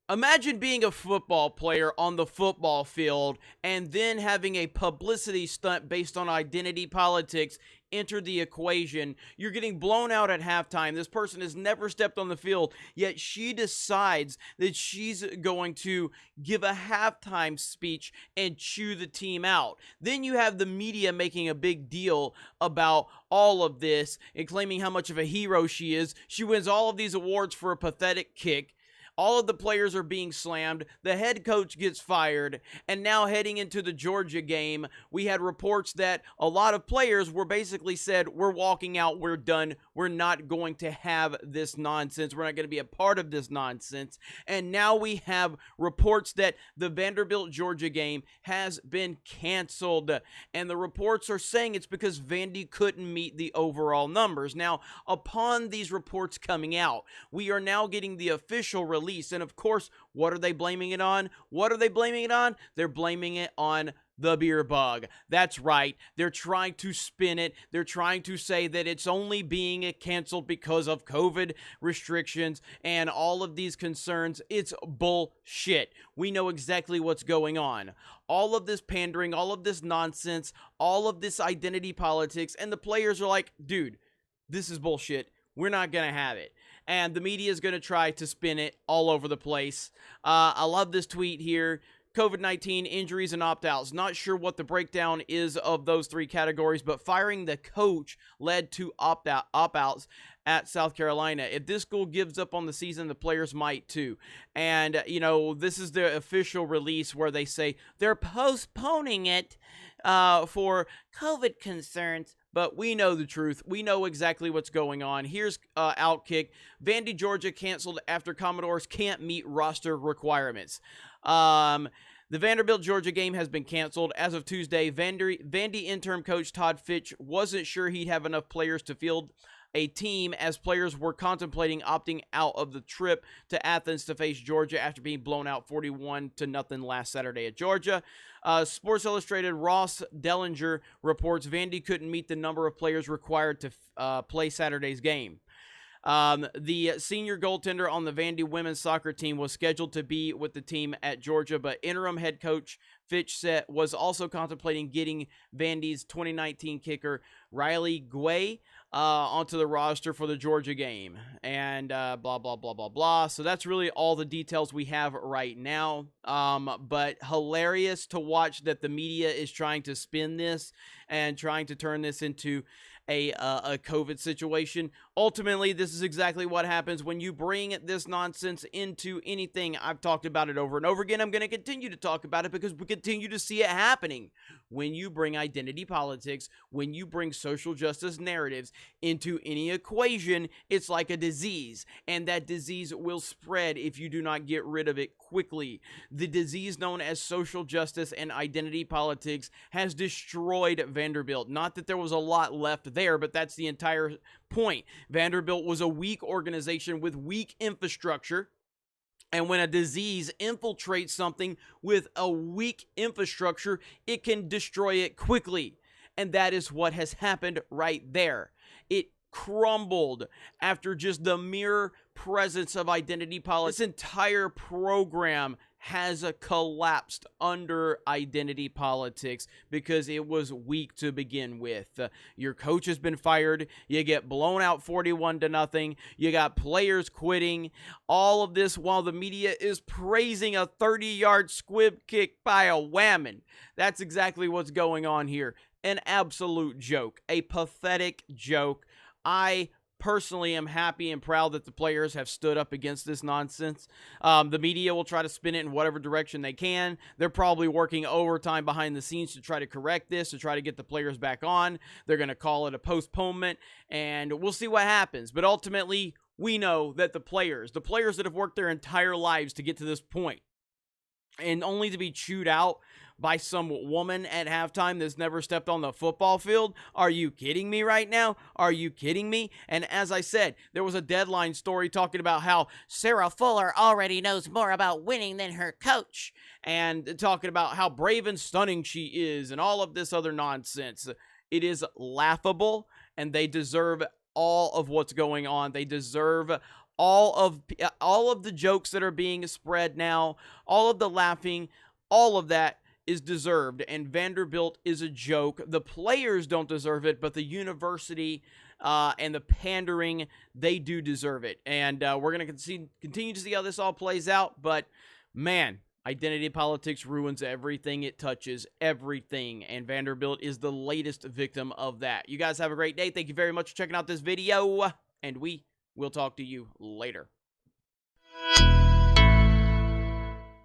Imagine being a football player on the football field and then having a publicity stunt based on identity politics enter the equation. You're getting blown out at halftime. This person has never stepped on the field, yet she decides that she's going to give a halftime speech and chew the team out. Then you have the media making a big deal about all of this and claiming how much of a hero she is. She wins all of these awards for a pathetic kick. All of the players are being slammed. The head coach gets fired. And now heading into the Georgia game, we had reports that a lot of players were basically said, we're walking out, we're done. We're not going to have this nonsense. We're not going to be a part of this nonsense. And now we have reports that the Vanderbilt Georgia game has been canceled. And the reports are saying it's because Vandy couldn't meet the overall numbers. Now, upon these reports coming out, we are now getting the official release. And of course, what are they blaming it on? What are they blaming it on? They're blaming it on the beer bug. That's right. They're trying to spin it. They're trying to say that it's only being canceled because of COVID restrictions and all of these concerns. It's bullshit. We know exactly what's going on. All of this pandering, all of this nonsense, all of this identity politics, and the players are like, dude, this is bullshit. We're not going to have it. And the media is going to try to spin it all over the place. I love this tweet here. COVID-19 injuries and opt-outs. Not sure what the breakdown is of those three categories, but firing the coach led to opt-outs at South Carolina. If this school gives up on the season, the players might too. And, you know, this is the official release where they say they're postponing it for COVID concerns. But we know the truth. We know exactly what's going on. Here's Outkick. Vandy, Georgia canceled after Commodores can't meet roster requirements. The Vanderbilt, Georgia game has been canceled. As of Tuesday, Vandy interim coach Todd Fitch wasn't sure he'd have enough players to field a team as players were contemplating opting out of the trip to Athens to face Georgia after being blown out 41-0 last Saturday at Georgia. Sports Illustrated Ross Dellinger reports Vandy couldn't meet the number of players required to play Saturday's game. The senior goaltender on the Vandy women's soccer team was scheduled to be with the team at Georgia, but interim head coach Fitch was also contemplating getting Vandy's 2019 kicker Riley Guay onto the roster for the Georgia game, and blah, blah, blah, blah, blah. So that's really all the details we have right now, but hilarious to watch that the media is trying to spin this and trying to turn this into a COVID situation. Ultimately, this is exactly what happens when you bring this nonsense into anything. I've talked about it over and over again. I'm going to continue to talk about it because we continue to see it happening. When you bring identity politics, when you bring social justice narratives into any equation, it's like a disease, and that disease will spread if you do not get rid of it quickly. The disease known as social justice and identity politics has destroyed Vanderbilt. Not that there was a lot left there, but that's the entire point. Vanderbilt was a weak organization with weak infrastructure. And when a disease infiltrates something with a weak infrastructure, it can destroy it quickly. And that is what has happened right there. It crumbled after just the mere presence of identity politics. This entire program has collapsed under identity politics because it was weak to begin with. Your coach has been fired. You get blown out 41-0. You got players quitting. All of this while the media is praising a 30-yard squib kick by a whammon. That's exactly what's going on here. An absolute joke. A pathetic joke. I personally am happy and proud that the players have stood up against this nonsense. The media will try to spin it in whatever direction they can. They're probably working overtime behind the scenes to try to correct this, to try to get the players back on. They're going to call it a postponement, and we'll see what happens. But ultimately, we know that the players that have worked their entire lives to get to this point, and only to be chewed out by some woman at halftime that's never stepped on the football field? Are you kidding me right now? Are you kidding me? And as I said, there was a Deadline story talking about how Sarah Fuller already knows more about winning than her coach, and talking about how brave and stunning she is, and all of this other nonsense. It is laughable, and they deserve all of what's going on. They deserve all of the jokes that are being spread now, all of the laughing, all of that is deserved, and Vanderbilt is a joke. The players don't deserve it, but the university and the pandering, they do deserve it. And we're going to continue to see how this all plays out, but man, identity politics ruins everything it touches, everything, and Vanderbilt is the latest victim of that. You guys have a great day. Thank you very much for checking out this video, and we will talk to you later.